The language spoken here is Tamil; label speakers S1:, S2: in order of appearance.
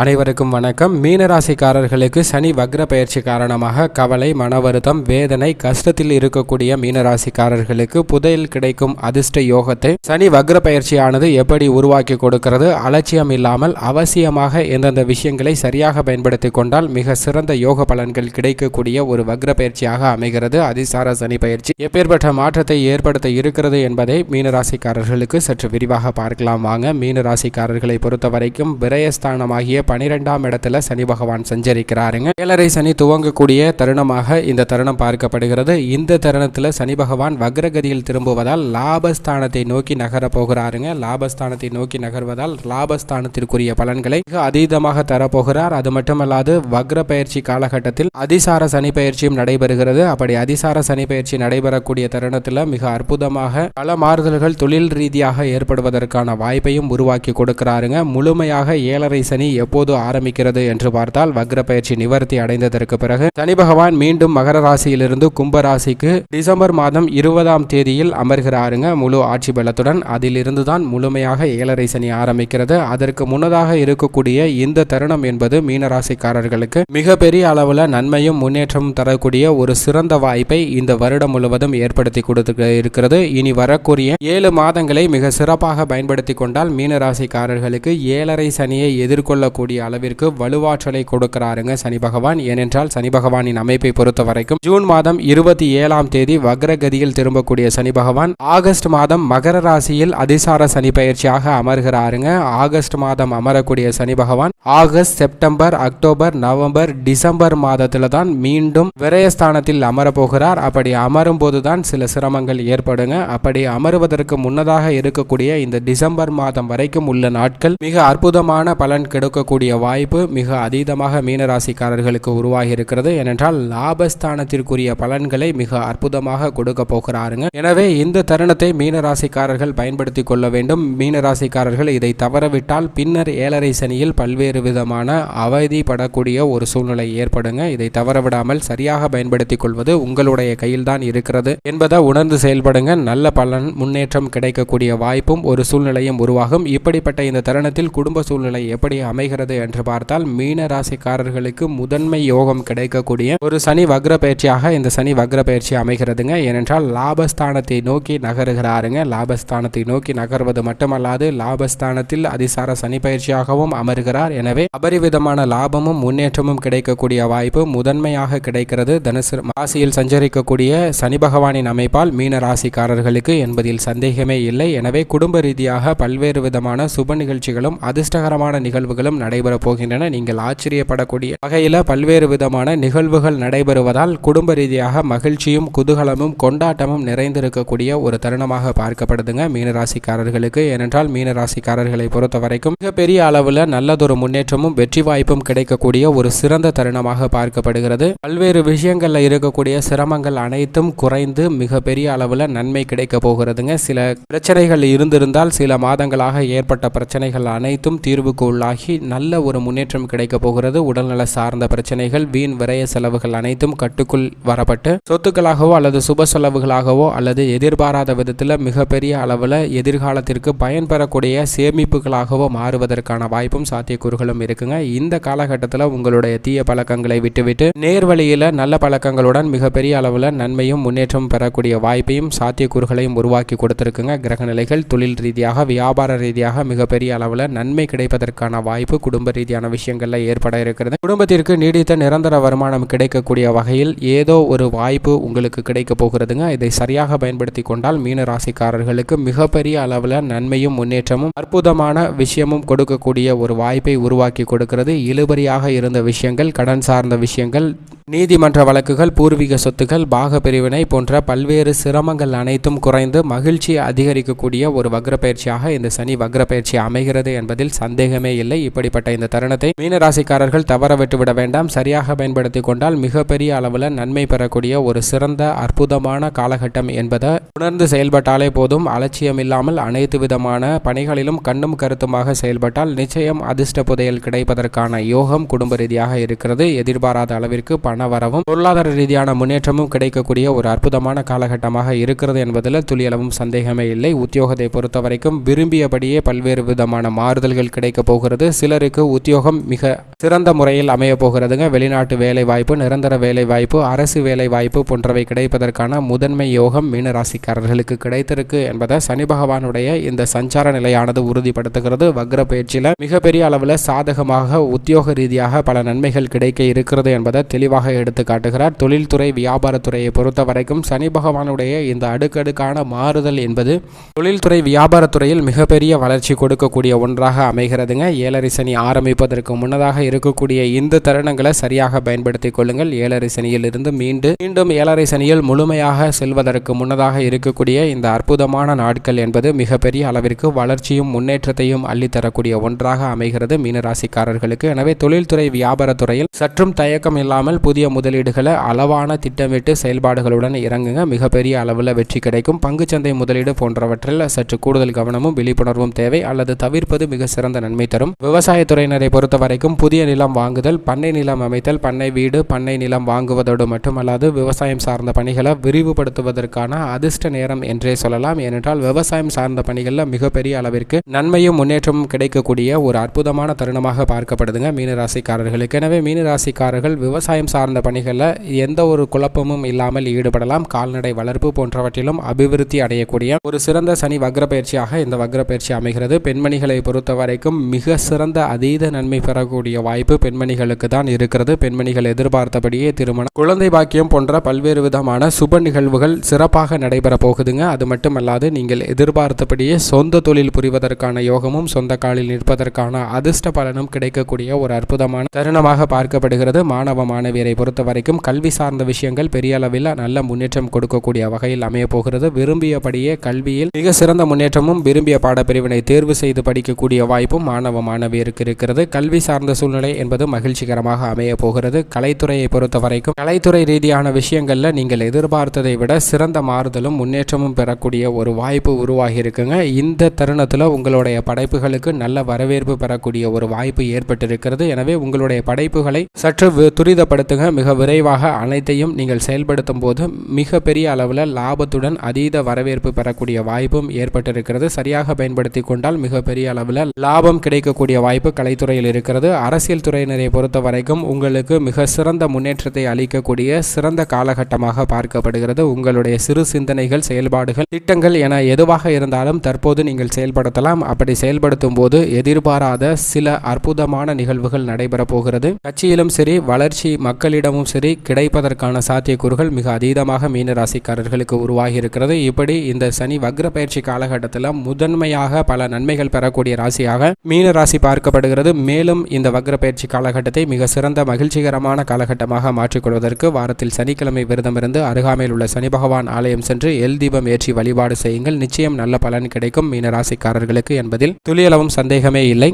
S1: அனைவருக்கும் வணக்கம். மீனராசிக்காரர்களுக்கு சனி வக்ர பயிற்சி காரணமாக கவலை, மன வருத்தம், வேதனை, கஷ்டத்தில் இருக்கக்கூடிய மீனராசிக்காரர்களுக்கு புதையல் கிடைக்கும் அதிர்ஷ்ட யோகத்தை சனி வக்ர பயிற்சியானது எப்படி உருவாக்கி கொடுக்கிறது? அலட்சியம் இல்லாமல் அவசியமாக எந்தெந்த விஷயங்களை சரியாக பயன்படுத்தி கொண்டால் மிக சிறந்த யோக பலன்கள் கிடைக்கக்கூடிய ஒரு வக்ர பயிற்சியாக அமைகிறது அதிசார சனி பயிற்சி. எப்பேற்பட்ட மாற்றத்தை ஏற்படுத்த இருக்கிறது என்பதை மீனராசிக்காரர்களுக்கு சற்று விரிவாக பார்க்கலாம் வாங்க. மீனராசிக்காரர்களை பொறுத்த வரைக்கும் விரயஸ்தானமாகிய 12ஆம் இடத்துல சனி பகவான் சஞ்சரிக்கிறாருங்க. ஏழரை சனி துவங்கக்கூடிய தருணமாக இந்த தருணம் பார்க்கப்படுகிறது. இந்த தருணத்தில் சனி பகவான் வக்ரகதியில் திரும்புவதால் லாபஸ்தானத்தை நோக்கி நகர போகிறாருங்க. லாபஸ்தானத்தை நோக்கி நகர்வதால் லாபஸ்தானத்திற்குரிய பலன்களை மிக அதீதமாக தரப்போகிறார். அது மட்டுமல்லாது வக்ர பயிற்சி காலகட்டத்தில் அதிசார சனி பயிற்சியும் நடைபெறுகிறது. அப்படி அதிசார சனி பயிற்சி நடைபெறக்கூடிய தருணத்தில் மிக அற்புதமாக பல மாறுதல்கள் தொழில் ரீதியாக ஏற்படுவதற்கான வாய்ப்பையும் உருவாக்கி கொடுக்கிறாருங்க. முழுமையாக ஏழரை சனி எப்போது ஆரம்பிக்கிறது என்று பார்த்தால் வக்ர பயிற்சி நிவர்த்தி அடைந்ததற்கு பிறகு சனி பகவான் மீண்டும் மகர ராசியிலிருந்து கும்ப ராசிக்கு டிசம்பர் மாதம் 20ஆம் தேதியில் அமர்கிறாருங்க முழு ஆட்சி பலத்துடன். அதிலிருந்து தான் முழுமையாக ஏழரை சனி ஆரம்பிக்கிறது. அதற்கு முன்னதாக இருக்கக்கூடிய இந்த தருணம் என்பது மீனராசிக்காரர்களுக்கு மிகப்பெரிய அளவில் நன்மையும் முன்னேற்றமும் தரக்கூடிய ஒரு சிறந்த வாய்ப்பை இந்த வருடம் முழுவதும் ஏற்படுத்தி கொடுத்து இருக்கிறது. இனி வரக்கூடிய 7 மாதங்களை மிக சிறப்பாக பயன்படுத்தி கொண்டால் மீனராசிக்காரர்களுக்கு ஏழரை சனியை எதிர்கொள்ளக்கூடிய அளவிற்கு வலுவாற்றலை கொடுக்கிறாருங்க சனி பகவான். ஏனென்றால் சனி பகவானின் அமைப்பை பொறுத்த வரைக்கும் ஜூன் மாதம் 27ஆம் தேதி வக்ரகதியில் திரும்பக்கூடிய சனி பகவான் ஆகஸ்ட் மாதம் மகர ராசியில் அதிசார சனி பயிற்சியாக அமர்கிறாருங்க. ஆகஸ்ட் மாதம் அமரக்கூடிய சனி பகவான் August, September, October, November, December மாதத்தில் தான் மீண்டும் விரயஸ்தானத்தில் அமரப்போகிறார். அப்படி அமரும் போதுதான் சில சிரமங்கள் ஏற்படுங்க. அப்படி அமருவதற்கு முன்னதாக இருக்கக்கூடிய இந்த டிசம்பர் மாதம் வரைக்கும் உள்ள நாட்கள் மிக அற்புதமான பலன் கிடைக்கக்கூடிய வாய்ப்பு மிக அதீதமாக மீனராசிக்காரர்களுக்கு உருவாகி இருக்கிறது. ஏனென்றால் லாபஸ்தானத்திற்குரிய பலன்களை மிக அற்புதமாக கொடுக்க போகிறாருங்க. எனவே இந்த தருணத்தை மீனராசிக்காரர்கள் பயன்படுத்தி கொள்ள வேண்டும். மீனராசிக்காரர்கள் இதை தவறவிட்டால் பின்னர் ஏழரை சனியில் பல்வேறு விதமான அவதிப்படக்கூடிய ஒரு சூழ்நிலை ஏற்படுங்க. இதை தவறவிடாமல் சரியாக பயன்படுத்திக் கொள்வது உங்களுடைய கையில் தான் இருக்கிறது என்பதை உணர்ந்து செயல்படுங்க. நல்ல பலன், முன்னேற்றம் கிடைக்கக்கூடிய வாய்ப்பும் ஒரு சூழ்நிலையும் உருவாகும். இப்படிப்பட்ட இந்த தருணத்தில் குடும்ப சூழ்நிலை எப்படி அமைகிறது என்று பார்த்தால் மீனராசிக்காரர்களுக்கு முதன்மை யோகம் கிடைக்கக்கூடிய ஒரு சனி வக்ர பயிற்சியாக இந்த சனி வக்ர பயிற்சி அமைகிறதுங்க. ஏனென்றால் லாபஸ்தானத்தை நோக்கி நகருகிறாருங்க. லாபஸ்தானத்தை நோக்கி நகர்வது மட்டுமல்லாது லாபஸ்தானத்தில் அதிசார சனி பயிற்சியாகவும் அமர்கிறார். எனவே அபரிவிதமான லாபமும் முன்னேற்றமும் கிடைக்கக்கூடிய வாய்ப்பு முதன்மையாக கிடைக்கிறது தனுசு ராசியில் சஞ்சரிக்கக்கூடிய சனி பகவானின் அமைப்பால் மீன ராசிக்காரர்களுக்கு என்பதில் சந்தேகமே இல்லை. எனவே குடும்ப ரீதியாக பல்வேறு விதமான சுப நிகழ்ச்சிகளும் அதிர்ஷ்டகரமான நிகழ்வுகளும் நடைபெற போகின்றன. நீங்கள் ஆச்சரியப்படக்கூடிய வகையில் பல்வேறு விதமான நிகழ்வுகள் நடைபெறுவதால் குடும்ப ரீதியாக மகிழ்ச்சியும் குதூகலமும் கொண்டாட்டமும் நிறைந்திருக்கக்கூடிய ஒரு தருணமாக பார்க்கப்படுதுங்க மீனராசிக்காரர்களுக்கு. ஏனென்றால் மீனராசிக்காரர்களை பொறுத்த வரைக்கும் மிகப்பெரிய அளவில் நல்லதொரு முன்னேற்றமும் வெற்றி வாய்ப்பும் கிடைக்கக்கூடிய ஒரு சிறந்த தருணமாக பார்க்கப்படுகிறது. பல்வேறு விஷயங்கள்ல இருக்கக்கூடிய சிரமங்கள் அனைத்தும் குறைந்து மிகப்பெரிய அளவில் நன்மை கிடைக்க போகிறதுங்க. சில பிரச்சனைகள் இருந்திருந்தால் சில மாதங்களாக ஏற்பட்ட பிரச்சனைகள் அனைத்தும் தீர்வுக்கு உள்ளாகி நல்ல ஒரு முன்னேற்றம் கிடைக்க போகிறது. உடல்நல சார்ந்த பிரச்சனைகள், வீண் விரய செலவுகள் அனைத்தும் கட்டுக்குள் வரப்பட்டு சொத்துக்களாகவோ அல்லது சுப செலவுகளாகவோ அல்லது எதிர்பாராத விதத்தில் மிகப்பெரிய அளவில் எதிர்காலத்திற்கு பயன்பெறக்கூடிய சேமிப்புகளாகவோ மாறுவதற்கான வாய்ப்பும் சாத்தியக்கூறுகளும் இருக்குங்க. இந்த காலகட்டத்தில் உங்களுடைய தீய பழக்கங்களை விட்டுவிட்டு நேர்வழியில் நல்ல பழக்கங்களுடன் மிகப்பெரிய அளவில் நன்மையும் முன்னேற்றம் பெறக்கூடிய வாய்ப்பையும் சாத்தியக்கூறுகளையும் உருவாக்கி கொடுத்திருக்குங்க கிரகநிலைகள். தொழில் ரீதியாக, வியாபார ரீதியாக மிகப்பெரிய அளவில் நன்மை கிடைப்பதற்கான வாய்ப்பு குடும்ப ரீதியான விஷயங்கள்ல ஏற்பட இருக்கிறது. குடும்பத்திற்கு நீடித்த நிரந்தர வருமானம் கிடைக்கக்கூடிய வகையில் ஏதோ ஒரு வாய்ப்பு உங்களுக்கு கிடைக்க போகிறதுங்க. இதை சரியாக பயன்படுத்தி கொண்டால் மீன ராசிக்காரர்களுக்கு மிகப்பெரிய அளவில் நன்மையும் முன்னேற்றமும் அற்புதமான விஷயமும் கொடுக்கக்கூடிய ஒரு வாய்ப்பை உருவாக்கி கொடுக்கிறது. இழுபறியாக இருந்த விஷயங்கள், கடன் சார்ந்த விஷயங்கள், நீதிமன்ற வழக்குகள், பூர்வீக சொத்துக்கள், பாக பிரிவினை போன்ற பல்வேறு சிரமங்கள் அனைத்தும் குறைந்து மகிழ்ச்சி அதிகரிக்கக்கூடிய ஒரு வக்ர பயிற்சியாக இந்த சனி வக்ர பயிற்சி அமைகிறது என்பதில் சந்தேகமே இல்லை. இப்படிப்பட்ட இந்த தருணத்தை மீனராசிக்காரர்கள் தவற விட்டுவிட வேண்டாம். சரியாக பயன்படுத்தி கொண்டால் மிகப்பெரிய அளவில் நன்மை பெறக்கூடிய ஒரு சிறந்த அற்புதமான காலகட்டம் என்பதை உணர்ந்து செயல்பட்டாலே போதும். அலட்சியம் இல்லாமல் அனைத்து விதமான பணிகளிலும் கண்ணும் கருத்துமாக செயல்பட்டால் நிச்சயம் அதிர்ஷ்ட புதையல் கிடைப்பதற்கான யோகம் குடும்ப ரீதியாக இருக்கிறது. எதிர்பாராத அளவிற்கு பணவரவும் பொருளாதார ரீதியான முன்னேற்றமும் கிடைக்கக்கூடிய ஒரு அற்புதமான காலகட்டமாக இருக்கிறது என்பதில் துளியளவும் சந்தேகமே இல்லை. உத்தியோகத்தை பொறுத்த வரைக்கும் விரும்பியபடியே பல்வேறு விதமான மாறுதல்கள் கிடைக்க போகிறது. சிலருக்கு சிலருக்கு உத்தியோகம் மிக சிறந்த முறையில் அமைய போகிறதுங்க. வெளிநாட்டு வேலை வாய்ப்பு, நிரந்தர வேலை வாய்ப்பு, அரசு வேலை வாய்ப்பு போன்றவை கிடைப்பதற்கான முதன்மை யோகம் மீனராசிக்காரர்களுக்கு கிடைத்திருக்கு என்பதை சனி பகவானுடைய இந்த சஞ்சார நிலையானது உறுதிப்படுத்துகிறது. வக்ர பயிற்சியில் மிகப்பெரிய அளவில் சாதகமாக உத்தியோக ரீதியாக பல நன்மைகள் கிடைக்க இருக்கிறது என்பதை தெளிவாக எடுத்து காட்டுகிறார். தொழில்துறை வியாபாரத்துறையை பொறுத்த வரைக்கும் சனி பகவானுடைய இந்த அடுக்கடுக்கான மாறுதல் என்பது தொழில்துறை வியாபாரத்துறையில் மிகப்பெரிய வளர்ச்சி கொடுக்கக்கூடிய ஒன்றாக அமைகிறதுங்க. ஏழரை சனி ஆரம்பிப்பதற்கு முன்னதாக இருக்கக்கூடிய இந்த தருணங்களை சரியாக பயன்படுத்திக் கொள்ளுங்கள். ஏழரை சனியில் இருந்து மீண்டும் ஏழரை சனியில் முழுமையாக செல்வதற்கு முன்னதாக இருக்கக்கூடிய இந்த அற்புதமான நாட்கள் என்பது மிகப்பெரிய அளவிற்கு வளர்ச்சியும் முன்னேற்றத்தையும் அள்ளித்தரக்கூடிய ஒன்றாக அமைகிறது மீனராசிக்காரர்களுக்கு. எனவே தொழில்துறை வியாபாரத்துறையில் சற்றும் தயக்கம் இல்லாமல் புதிய முதலீடுகளை அளவான திட்டமிட்டு செயல்பாடுகளுடன் இறங்குங்க. மிகப்பெரிய அளவில் வெற்றி கிடைக்கும். பங்குச்சந்தை முதலீடு போன்றவற்றில் சற்று கூடுதல் கவனமும் விழிப்புணர்வும் தேவை, அல்லது தவிர்ப்பது மிக சிறந்த நன்மை தரும். விவசாயத்துறையினரை பொறுத்த வரைக்கும் புதிய நிலம் வாங்குதல், பண்ணை நிலம் அமைத்தல், பண்ணை வீடு, பண்ணை நிலம் வாங்குவதோடு மட்டுமல்லாது விவசாயம் சார்ந்த பணிகளை விரிவுபடுத்துவதற்கான அதிர்ஷ்ட நேரம் என்றே சொல்லலாம். ஏனென்றால் விவசாயம் சார்ந்த பணிகளில் மிகப்பெரிய அளவிற்கு நன்மையும் முன்னேற்றமும் கிடைக்கக்கூடிய ஒரு அற்புதமான தருணமாக பார்க்கப்படுதுங்க மீனராசிக்காரர்களுக்கு. எனவே மீனராசிக்காரர்கள் விவசாயம் சார்ந்த பணிகளில் எந்த ஒரு குழப்பமும் இல்லாமல் ஈடுபடலாம். கால்நடை வளர்ப்பு போன்றவற்றிலும் அபிவிருத்தி அடையக்கூடிய ஒரு சிறந்த சனி வக்ர பயிற்சியாக இந்த வக்ர பயிற்சி அமைகிறது. பெண்மணிகளை பொறுத்த வரைக்கும் மிக சிறந்த அதீத நன்மை பெறக்கூடிய வாய்ப்பு பெண்மணிகளுக்கு தான் இருக்கிறது. பெண்மணிகள் எதிர்பார்த்தபடியே திருமணம், குழந்தை பாக்கியம் போன்ற பல்வேறு விதமான சுப நிகழ்வுகள் சிறப்பாக நடைபெற போகுதுங்க. அது மட்டுமல்லாது நீங்கள் எதிர்பார்த்தபடியே சொந்த தொழில் புரிவதற்கான யோகமும் சொந்த காலில் நிற்பதற்கான அதிர்ஷ்ட பலனும் கிடைக்கக்கூடிய ஒரு அற்புதமான தருணமாக பார்க்கப்படுகிறது. மாணவ மாணவியரை பொறுத்த வரைக்கும் கல்வி சார்ந்த விஷயங்கள் பெரிய அளவில் நல்ல முன்னேற்றம் கொடுக்கக்கூடிய வகையில் அமைய போகிறது. விரும்பியபடியே கல்வியில் மிக சிறந்த முன்னேற்றமும் விரும்பிய பாடப்பிரிவினை தேர்வு செய்து படிக்கக்கூடிய வாய்ப்பும் மாணவ மாணவியருக்கு இருக்கிறது. கல்வி சார்ந்த சூழ்நிலை என்பது மகிழ்ச்சிகரமாக அமைய போகிறது. கலைத்துறையை பொறுத்த வரைக்கும் கலைத்துறை ரீதியான விஷயங்கள்ல நீங்கள் எதிர்பார்த்ததை விட சிறந்த மாறுதலும் முன்னேற்றமும் பெறக்கூடிய ஒரு வாய்ப்பு உருவாகி இருக்குங்க. இந்த தருணத்தில் உங்களுடைய படைப்புகளுக்கு நல்ல வரவேற்பு பெறக்கூடிய ஒரு வாய்ப்பு ஏற்பட்டிருக்கிறது. எனவே உங்களுடைய படைப்புகளை சற்று துரிதப்படுத்துங்க. மிக விரைவாக அனைத்தையும் நீங்கள் செயல்படுத்தும் போது மிக பெரிய அளவில் லாபத்துடன் அதீத வரவேற்பு பெறக்கூடிய வாய்ப்பும் ஏற்பட்டிருக்கிறது. சரியாக பயன்படுத்தி கொண்டால் மிக பெரிய அளவில் லாபம் கிடைக்கக்கூடிய வாய்ப்பு கலைத்துறையில் இருக்கிறது. அரசியல் துறையினரை பொறுத்த வரைக்கும் உங்களுக்கு மிக சிறந்த முன்னேற்றத்தை அளிக்கக்கூடிய சிறந்த காலகட்டமாக பார்க்கப்படுகிறது. உங்களுடைய சிறு சிந்தனைகள், செயல்பாடுகள், திட்டங்கள் என எதுவாக இருந்தாலும் தற்போது நீங்கள் செயல்படுத்தலாம். அப்படி செயல்படுத்தும் போது எதிர்பாராத சில அற்புதமான நிகழ்வுகள் நடைபெற போகிறது. கட்சியிலும் சரி, வளர்ச்சி மக்களிடமும் சரி கிடைப்பதற்கான சாத்தியக்கூறுகள் மிக அதீதமாக மீனராசிக்காரர்களுக்கு உருவாகி இருக்கிறது. இப்படி இந்த சனி வக்ர பயிற்சி காலகட்டத்தில் முதன்மையாக பல நன்மைகள் பெறக்கூடிய ராசியாக மீனராசி பார்க்கப்படுகிறது. மேலும் இந்த வக்ர பயிற்சி காலகட்டத்தை மிக சிறந்த மகிழ்ச்சிகரமான காலகட்டமாக மாற்றிக்கொள்வதற்கு வாரத்தில் சனிக்கிழமை விரதமிருந்து அருகாமையில் உள்ள சனி பகவான் ஆலயம் சென்று எல் தீபம் ஏற்றி வழிபாடு செய்யுங்கள். நிச்சயம் நல்ல பலன் கிடைக்கும் மீனராசிக்காரர்களுக்கு என்பதில் துளியளவும் சந்தேகமே இல்லை.